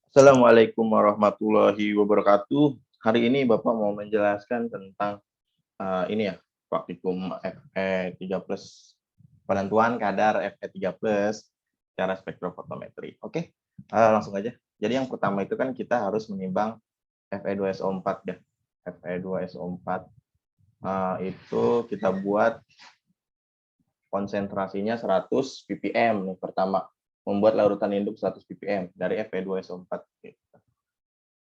Assalamualaikum warahmatullahi wabarakatuh. Hari ini Bapak mau menjelaskan tentang ini ya, praktikum Fe3+, penentuan kadar Fe3+, cara spektrofotometri. Oke, langsung aja. Jadi yang pertama itu kan kita harus menimbang Fe2SO4 ya. Fe2SO4 itu kita buat konsentrasinya 100 ppm nih pertama. Membuat larutan induk 100 ppm dari Fe2SO4.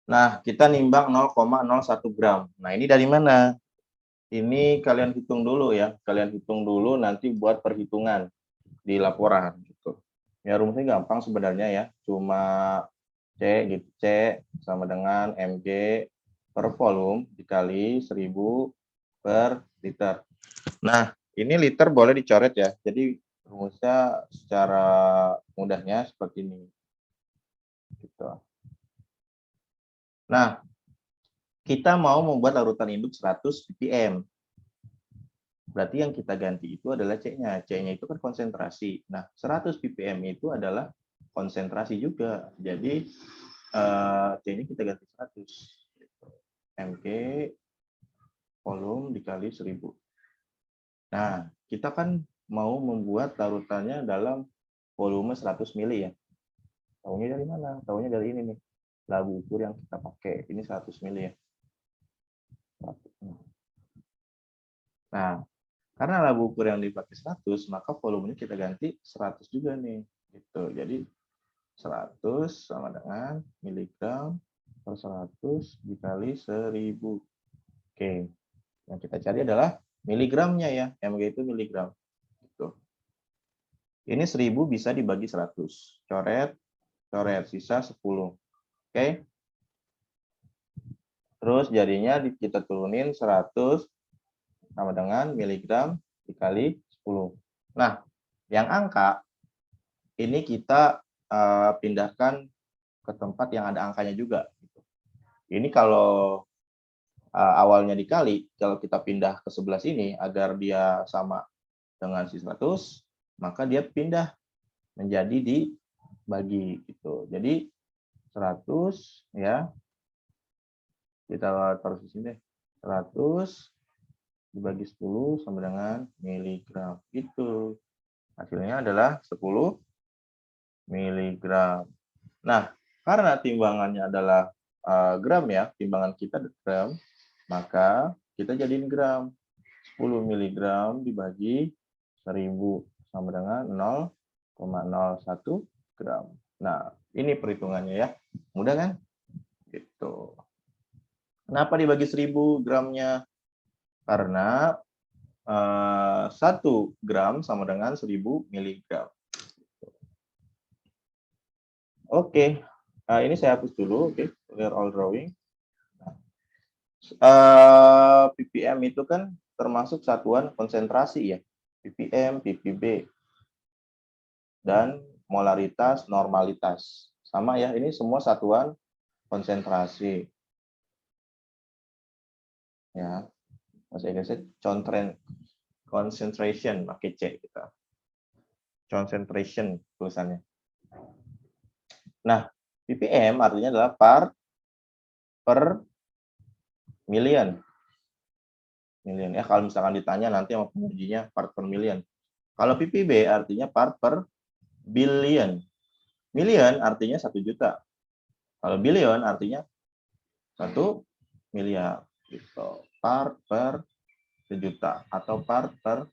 Nah, kita nimbang 0,01 gram. Nah, ini dari mana? Ini kalian hitung dulu ya. Kalian hitung dulu nanti buat perhitungan di laporan gitu. Ya rumusnya gampang sebenarnya ya. Cuma C gitu. C sama dengan Mg per volume dikali 1000 per liter. Nah, ini liter boleh dicoret ya. Jadi rumusnya secara mudahnya seperti ini. Gitu. Nah, kita mau membuat larutan induk 100 ppm. Berarti yang kita ganti itu adalah C-nya. C-nya itu kan konsentrasi. Nah, 100 ppm itu adalah konsentrasi juga. Jadi, C-nya kita ganti 100. Mg volume dikali 1000. Nah, kita kan mau membuat larutannya dalam volume 100 mili ya. Tahunya dari mana? Tahunya dari ini nih. Labu ukur yang kita pakai. Ini 100 mili ya. Nah, karena labu ukur yang dipakai 100, maka volumenya kita ganti 100 juga nih. Gitu. Jadi 100 sama dengan miligram per 100 dikali 1000. Oke. Yang kita cari adalah miligramnya ya. Mg itu miligram. Gitu. Ini 1000 bisa dibagi 100. Coret, coret. Sisa 10. Oke. Terus jadinya kita turunin 100 sama dengan miligram dikali 10. Nah, yang angka ini kita pindahkan ke tempat yang ada angkanya juga. Ini kalau awalnya dikali, kalau kita pindah ke sebelah sini agar dia sama dengan si 100, maka dia pindah menjadi dibagi gitu. Jadi 100 ya, kita taruh di sini deh. 100 dibagi 10 sama dengan miligram. Itu hasilnya adalah 10 miligram. Nah, karena timbangannya adalah gram ya, timbangan kita gram, maka kita jadiin gram. 10 miligram dibagi 1000 sama dengan 0,01 gram. Nah, ini perhitungannya ya. Mudah kan? Gitu. Kenapa dibagi 1000 gramnya? Karena 1 gram sama dengan 1000 miligram. Oke, ini saya hapus dulu. Oke, clear all drawing. ppm itu kan termasuk satuan konsentrasi ya. ppm, ppb, dan molaritas, normalitas. Sama ya, ini semua satuan konsentrasi. Ya, bahasa Inggrisnya concentration, pakai C kita. Concentration tulisannya. Nah, ppm artinya adalah part per million. Million ya, kalau misalkan ditanya nanti sama pengujinya part per million. Kalau ppb artinya part per billion. Million artinya 1 juta. Kalau billion artinya 1 miliar. Gitu. Part per sejuta atau part per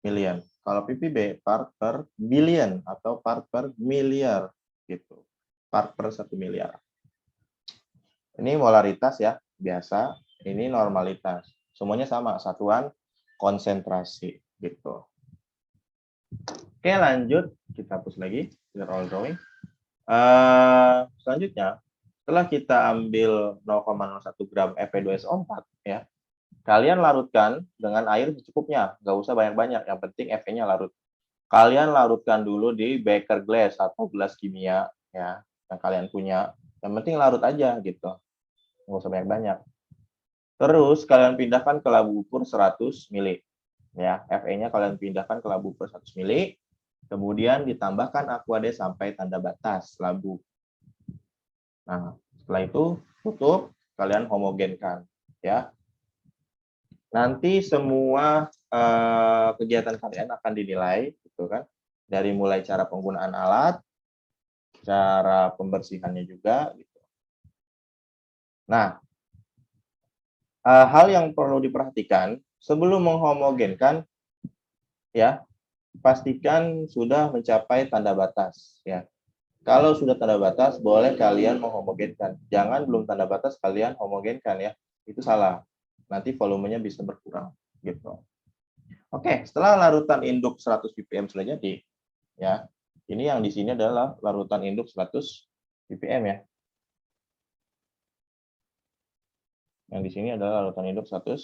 million. Kalau ppb part per billion atau part per miliar. Gitu. Part per 1 miliar. Ini molaritas ya, biasa. Ini normalitas. Semuanya sama, satuan konsentrasi. Gitu. Oke, lanjut. Kita hapus lagi. Clear all drawing. Selanjutnya, setelah kita ambil 0,01 gram Fe2SO4, ya, kalian larutkan dengan air secukupnya. Nggak usah banyak-banyak, yang penting Fe-nya larut. Kalian larutkan dulu di beker glass atau gelas kimia, ya, yang kalian punya. Yang penting larut aja, gitu. Nggak usah banyak-banyak. Terus, kalian pindahkan ke labu ukur 100 mili. Ya, Fe-nya kalian pindahkan ke labu ukur 100 mili. Kemudian ditambahkan aqua D sampai tanda batas labu. Nah, setelah itu tutup, kalian homogenkan ya. Nanti semua kegiatan kalian akan dinilai gitu kan. Dari mulai cara penggunaan alat, cara pembersihannya juga gitu. Nah, hal yang perlu diperhatikan sebelum menghomogenkan ya, pastikan sudah mencapai tanda batas ya. Kalau sudah tanda batas, boleh kalian menghomogenkan. Jangan belum tanda batas kalian homogenkan ya. Itu salah. Nanti volumenya bisa berkurang gitu. Oke, setelah larutan induk 100 ppm sudah jadi ya. Ini yang di sini adalah larutan induk 100 ppm ya. Yang di sini adalah larutan induk 100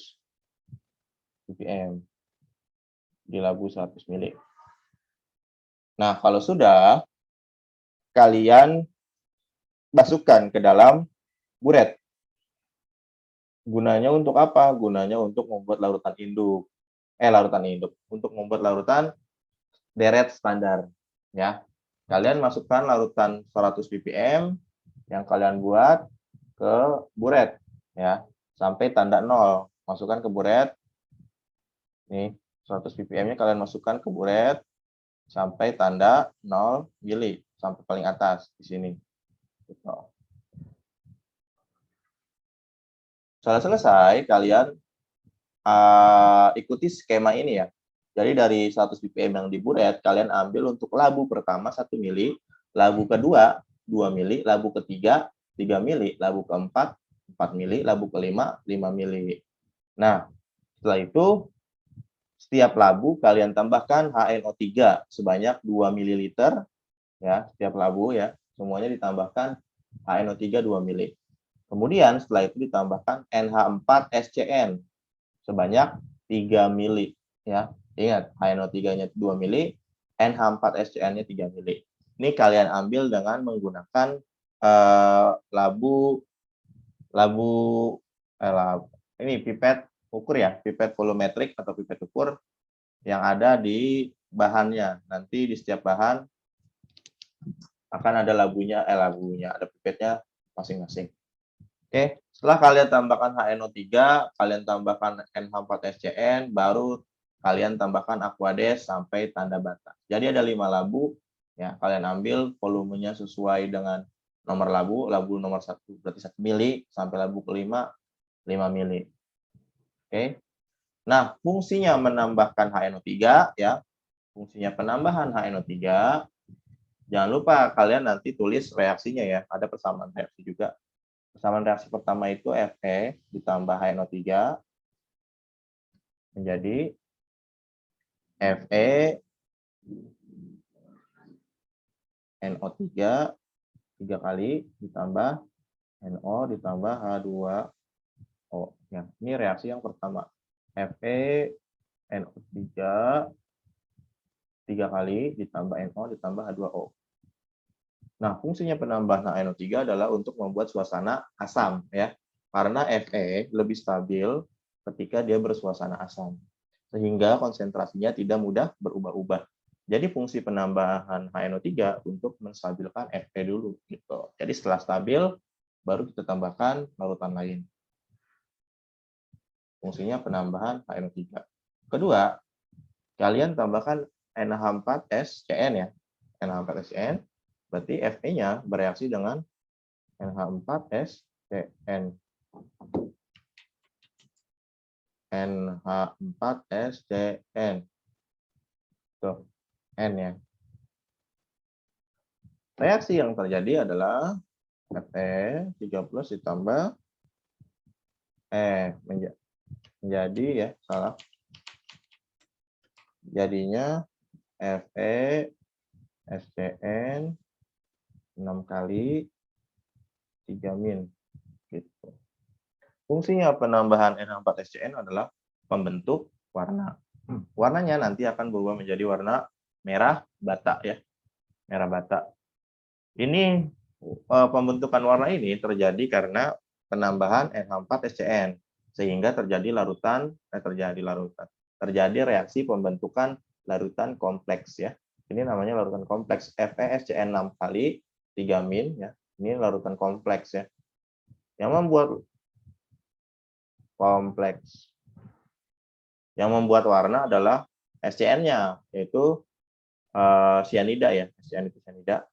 ppm di labu 100 mili. Nah, kalau sudah, kalian masukkan ke dalam buret. Gunanya untuk apa? Gunanya untuk membuat larutan induk. Untuk membuat larutan deret standar. Ya, kalian masukkan larutan 100 ppm yang kalian buat ke buret. Ya, sampai tanda 0. Masukkan ke buret. Nih, 100 ppm-nya kalian masukkan ke buret sampai tanda 0 mili. Sampai paling atas di sini. Gitu. Setelah selesai, kalian ikuti skema ini ya. Jadi dari 100 ppm yang diburet, kalian ambil untuk labu pertama 1 mili, labu kedua 2 mili, labu ketiga 3 mili, labu keempat 4 mili, labu kelima 5 mili. Nah, setelah itu setiap labu kalian tambahkan HNO3 sebanyak 2 ml ya, setiap labu ya. Semuanya ditambahkan HNO3 2 mili. Kemudian setelah itu ditambahkan NH4SCN sebanyak 3 mili ya. Ingat, HNO3-nya 2 mili, NH4SCN-nya 3 mili. Ini kalian ambil dengan menggunakan labu ini pipet ukur ya, pipet volumetrik atau pipet ukur yang ada di bahannya. Nanti di setiap bahan akan ada labunya, ada pipetnya masing-masing. Oke, setelah kalian tambahkan HNO3, kalian tambahkan NH4SCN, baru kalian tambahkan Aquades sampai tanda batas. Jadi ada 5 labu, ya kalian ambil volumenya sesuai dengan nomor labu. Labu nomor 1 berarti 1 mili, sampai labu kelima 5 mili. Oke. Nah, fungsinya menambahkan HNO3 ya. Fungsinya penambahan HNO3. Jangan lupa kalian nanti tulis reaksinya ya. Ada persamaan reaksi juga. Persamaan reaksi pertama itu Fe ditambah HNO3 menjadi Fe NO3 3 kali ditambah NO ditambah H2O. Ya, ini reaksi yang pertama. Fe NO3 3 kali ditambah NO ditambah H2O. Nah, fungsinya penambahan NO3 adalah untuk membuat suasana asam ya. Karena Fe lebih stabil ketika dia bersuasana asam. Sehingga konsentrasinya tidak mudah berubah-ubah. Jadi fungsi penambahan HNO3 untuk menstabilkan Fe dulu gitu. Jadi setelah stabil baru kita tambahkan larutan lain. Fungsinya penambahan HNO3. Kedua, kalian tambahkan NH4SCN ya. NH4SCN berarti Fe-nya bereaksi dengan NH4SCN. NH4SCN. Tuh, N ya. Reaksi yang terjadi adalah Fe 3+ ditambah menjadi ya, salah. Jadinya Fe SCN 6 kali 3 min gitu. Fungsinya penambahan NH4SCN adalah pembentuk warna. Warnanya nanti akan berubah menjadi warna merah bata ya. Merah bata. Ini pembentukan warna ini terjadi karena penambahan NH4SCN sehingga terjadi reaksi pembentukan larutan kompleks ya. Ini namanya larutan kompleks. FeSCN 6 kali 3 min ya. Ini larutan kompleks ya. Yang membuat kompleks. Yang membuat warna adalah SCN-nya, yaitu cyanida ya, SCN itu cyanida.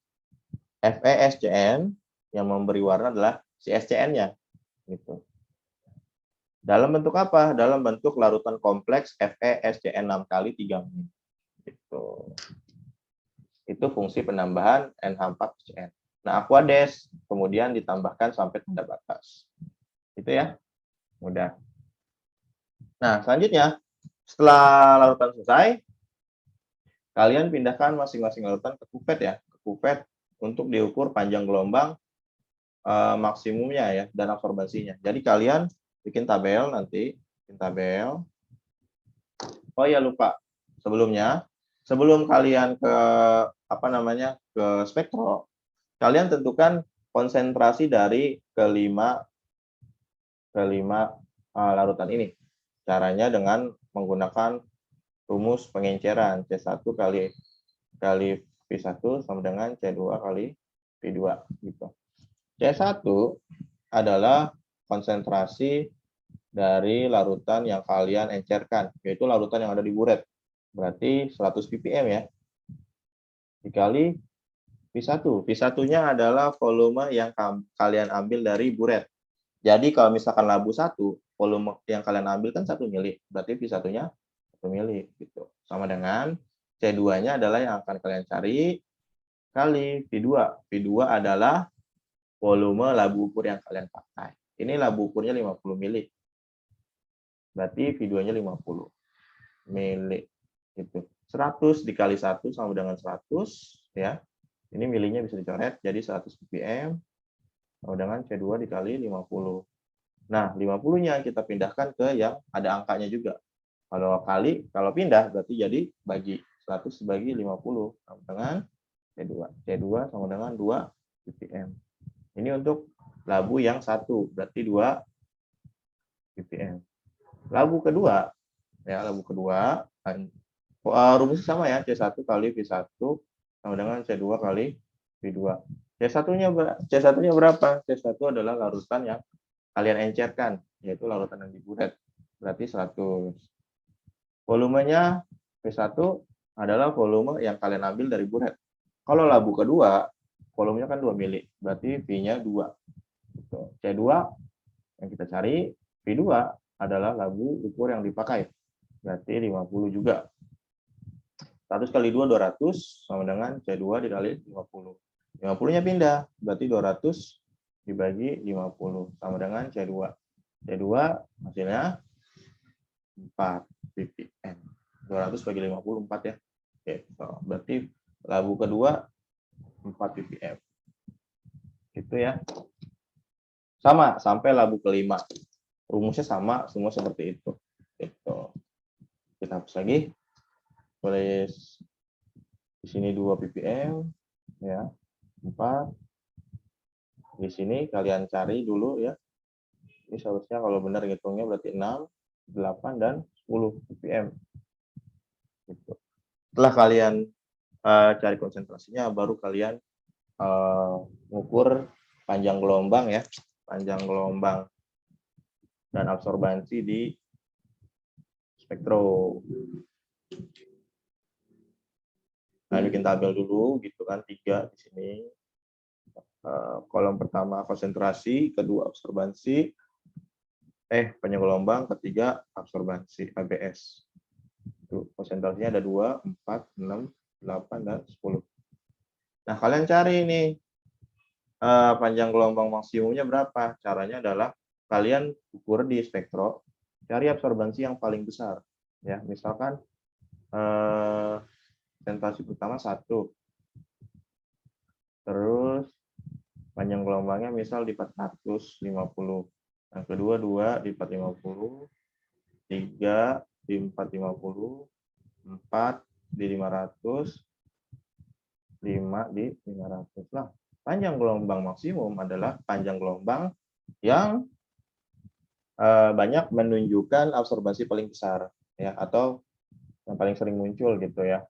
FeSCN yang memberi warna adalah si SCN-nya gitu. Dalam bentuk apa? Dalam bentuk larutan kompleks FeSCN 6 kali 3 min. Gitu. Itu fungsi penambahan NH4CN. Nah, Aquades kemudian ditambahkan sampai tanda batas. Itu ya. Mudah. Nah, selanjutnya setelah larutan selesai, kalian pindahkan masing-masing larutan ke kupet ya, ke kupet untuk diukur panjang gelombang maksimumnya ya dan absorbansinya. Jadi kalian bikin tabel nanti, bikin tabel. Oh ya lupa, sebelum kalian ke ke spektro, kalian tentukan konsentrasi dari kelima larutan ini. Caranya dengan menggunakan rumus pengenceran C1 kali V1 sama dengan C2 kali V2 gitu. C1 adalah konsentrasi dari larutan yang kalian encerkan, yaitu larutan yang ada di buret. Berarti 100 ppm ya. Dikali V1. V1-nya adalah volume yang kalian ambil dari buret. Jadi kalau misalkan labu 1, volume yang kalian ambil kan 1 mili. Berarti V1-nya 1 mili gitu. Sama dengan C2-nya adalah yang akan kalian cari kali V2. V2 adalah volume labu ukur yang kalian pakai. Ini labu ukurnya 50 mili. Berarti V2-nya 50 mili. Gitu. 100 dikali 1 sama dengan 100 ya. Ini milinya bisa dicoret jadi 100 ppm sama dengan C2 dikali 50. Nah, 50-nya kita pindahkan ke yang ada angkanya juga. Kalau pindah berarti jadi bagi 100 dibagi 50 sama dengan C2. C2 sama dengan 2 ppm. Ini untuk labu yang 1, berarti 2 ppm. Labu kedua rumusnya sama ya, C1 kali V1 sama dengan C2 kali V2. C1-nya berapa? C1 adalah larutan yang kalian encerkan, yaitu larutan yang di buret. Berarti 100. Volumenya V1 adalah volume yang kalian ambil dari buret. Kalau labu kedua, volumenya kan 2 mili, berarti V-nya 2. C2 yang kita cari, V2 adalah labu ukur yang dipakai, berarti 50 juga. 100 kali 2, 200, sama dengan C2 dikali 50. 50-nya pindah, berarti 200 dibagi 50, sama dengan C2. C2 hasilnya 4 ppm. 200 bagi 50, 4 ya. Oke, berarti labu kedua 4 ppm. Itu ya. Sama, sampai labu kelima. Rumusnya sama, semua seperti itu. Gitu. Kita hapus lagi. Tulis di sini 2 ppm ya, 4. Di sini kalian cari dulu ya. Ini seharusnya kalau benar ngitungnya berarti 6, 8 dan 10 ppm. Gitu. Setelah kalian cari konsentrasinya, baru kalian mengukur panjang gelombang ya, panjang gelombang dan absorbansi di spektro. Nah, bikin tabel dulu gitu kan, 3 di sini. Kolom pertama konsentrasi, kedua absorbansi, panjang gelombang, ketiga absorbansi ABS. Itu konsentrasinya ada 2, 4, 6, 8 dan 10. Nah, kalian cari ini panjang gelombang maksimumnya berapa? Caranya adalah kalian ukur di spektro, cari absorbansi yang paling besar. Ya, misalkan konsentrasi pertama 1, terus panjang gelombangnya misal di 450, yang kedua 2 di 450, 3 di 450, 4 di 500, 5 di 500. Nah, panjang gelombang maksimum adalah panjang gelombang yang banyak menunjukkan absorbansi paling besar ya, atau yang paling sering muncul gitu ya.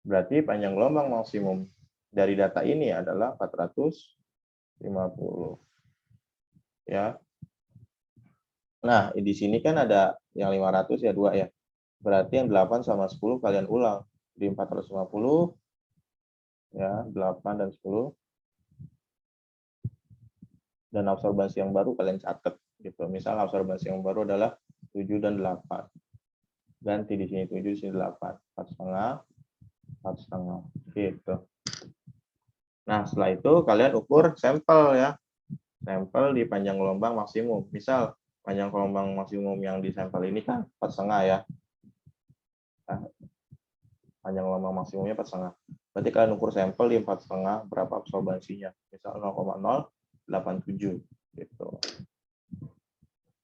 Berarti panjang gelombang maksimum dari data ini adalah 450 50. Ya. Nah, di sini kan ada yang 500 ya 2 ya. Berarti yang 8 sama 10 kalian ulang. Di 450 ya, 8 dan 10. Dan absorbansi yang baru kalian catat gitu. Misal absorbansi yang baru adalah 7 dan 8. Ganti di sini 7, di sini 8. 4,5, 4,5 gitu. Nah, setelah itu kalian ukur sampel ya. Sampel di panjang gelombang maksimum. Misal panjang gelombang maksimum yang di sampel ini kan 4,5 ya. Nah, panjang gelombang maksimumnya 4,5. Berarti kalian ukur sampel di 4,5 berapa absorbansinya. Misal 0,087 gitu.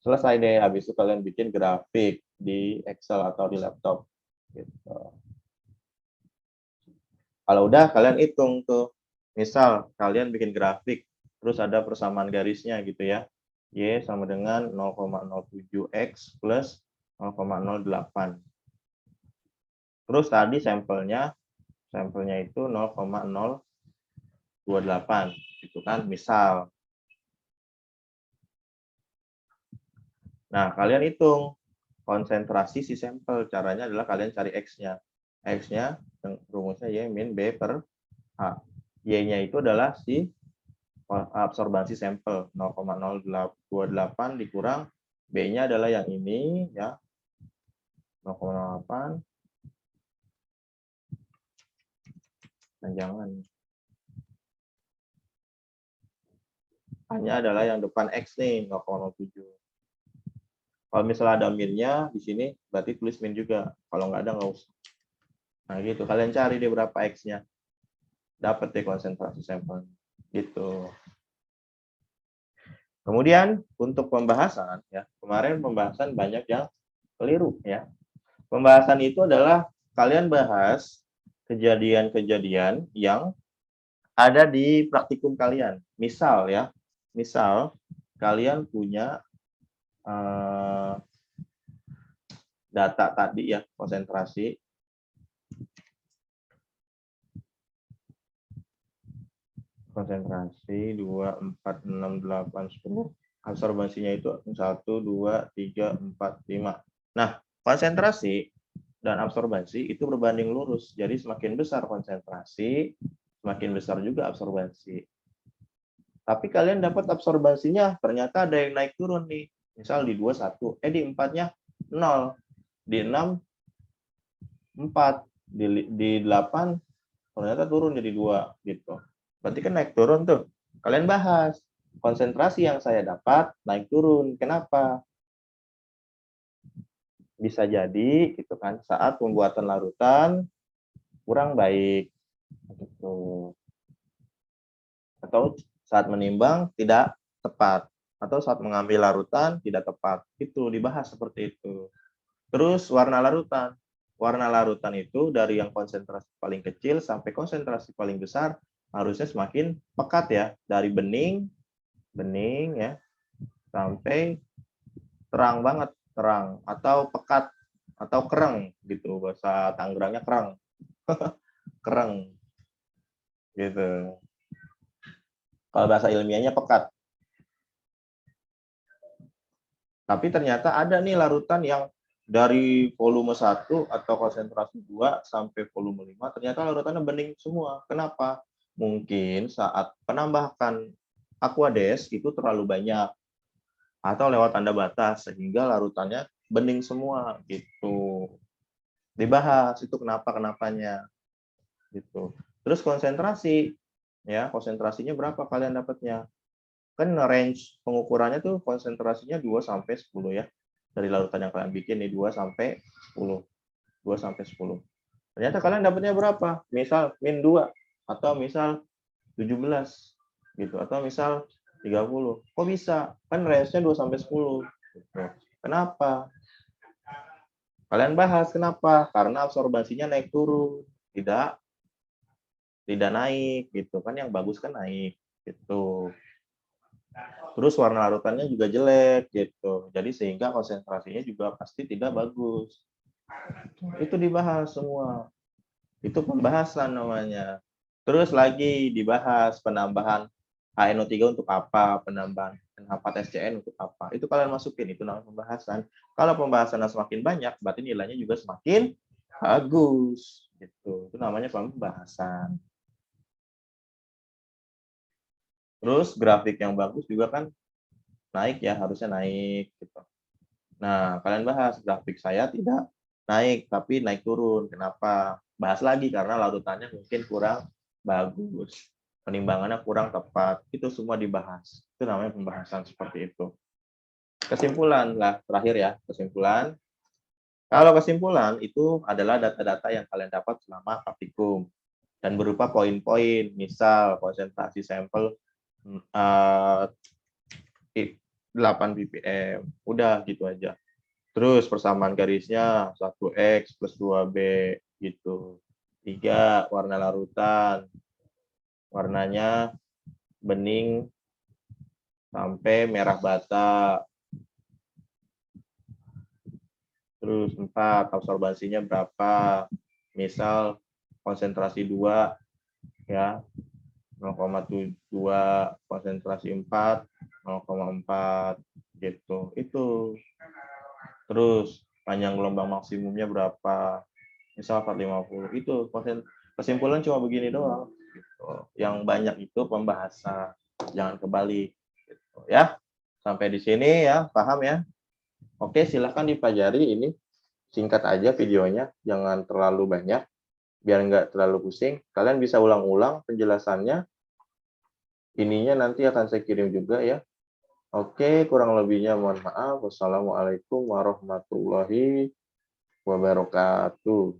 Selesai deh, habis itu kalian bikin grafik di Excel atau di laptop. Gitu. Kalau udah kalian hitung tuh. Misal kalian bikin grafik, terus ada persamaan garisnya gitu ya. Y sama dengan 0,07X plus 0,08. Terus tadi sampelnya itu 0,028 gitu kan, misal. Nah, kalian hitung konsentrasi si sampel. Caranya adalah kalian cari X-nya. X-nya rumusnya Y min B per H. Y-nya itu adalah si absorbansi sampel 0,028 dikurang B-nya adalah yang ini ya 0,08 dan jangan hanya adalah yang depan X nih 0,07. Kalau misalnya ada minnya di sini berarti tulis min juga. Kalau nggak ada nggak usah. Nah gitu kalian cari deh berapa X-nya. Dapat deh konsentrasi sampel gitu. Kemudian untuk pembahasan ya, kemarin pembahasan banyak yang keliru ya. Pembahasan itu adalah kalian bahas kejadian-kejadian yang ada di praktikum kalian. Misal ya, misal kalian punya data tadi ya, konsentrasi. Konsentrasi 2, 4, 6, 8, 10. Absorbansinya itu 1, 2, 3, 4, 5. Nah, konsentrasi dan absorbansi itu berbanding lurus. Jadi semakin besar konsentrasi, semakin besar juga absorbansi. Tapi kalian dapat absorbansinya, ternyata ada yang naik turun nih. Misal di 2, 1. Di 4-nya 0. Di 6, 4. Di 8, ternyata turun jadi 2. Gitu. Berarti kan naik turun tuh. Kalian bahas. Konsentrasi yang saya dapat naik turun. Kenapa? Bisa jadi gitu kan saat pembuatan larutan kurang baik gitu. Atau saat menimbang tidak tepat atau saat mengambil larutan tidak tepat. Itu dibahas seperti itu. Terus warna larutan. Warna larutan itu dari yang konsentrasi paling kecil sampai konsentrasi paling besar harusnya semakin pekat ya, dari bening ya sampai terang banget, terang atau pekat atau kereng gitu, bahasa Tangerangnya kereng. Kereng gitu. Kalau bahasa ilmiahnya pekat. Tapi ternyata ada nih larutan yang dari volume 1 atau konsentrasi 2 sampai volume 5 ternyata larutannya bening semua. Kenapa? Mungkin saat penambahan aqueous itu terlalu banyak atau lewat tanda batas sehingga larutannya bening semua gitu. Dibahas itu kenapanya gitu. Terus konsentrasi ya, konsentrasinya berapa kalian dapatnya? Kan range pengukurannya tuh konsentrasinya 2 sampai 10 ya. Dari larutan yang kalian bikin nih 2 sampai 10. 2 sampai 10. Ternyata kalian dapatnya berapa? Misal min 2 atau misal 17 gitu atau misal 30. Kok bisa? Kan range-nya 2 sampai 10 gitu. Kenapa? Kalian bahas kenapa? Karena absorbansinya naik turun, tidak naik gitu kan, yang bagus kan naik gitu. Terus warna larutannya juga jelek gitu. Jadi sehingga konsentrasinya juga pasti tidak bagus. Itu dibahas semua. Itu pembahasan namanya. Terus lagi dibahas penambahan HNO3 untuk apa, penambahan N4SCN untuk apa. Itu kalian masukin, itu namanya pembahasan. Kalau pembahasannya semakin banyak, berarti nilainya juga semakin bagus. Gitu. Itu namanya pembahasan. Terus grafik yang bagus juga kan naik ya, harusnya naik gitu. Nah, kalian bahas grafik saya tidak naik, tapi naik turun. Kenapa? Bahas lagi karena larutannya mungkin kurang bagus. Penimbangannya kurang tepat. Itu semua dibahas. Itu namanya pembahasan seperti itu. Kesimpulan lah, terakhir ya, kesimpulan. Kalau kesimpulan itu adalah data-data yang kalian dapat selama praktikum dan berupa poin-poin, misal konsentrasi sampel 8 ppm. Udah gitu aja. Terus persamaan garisnya 1X plus 2B gitu. 3, warna larutan. Warnanya bening sampai merah bata. Terus 4, absorbansinya berapa? Misal konsentrasi 2 ya, 0,2, konsentrasi 4, 0,4 gitu. Itu. Terus panjang gelombang maksimumnya berapa? Misal 450. Itu kesimpulan cuma begini doang. Gitu. Yang banyak itu pembahasan. Jangan kebalik. Gitu. Ya. Sampai di sini ya, paham ya? Oke, silahkan dipelajari ini. Singkat aja videonya, jangan terlalu banyak. Biar nggak terlalu pusing. Kalian bisa ulang-ulang penjelasannya. Ininya nanti akan saya kirim juga ya. Oke, kurang lebihnya mohon maaf. Wassalamualaikum warahmatullahi wabarakatuh.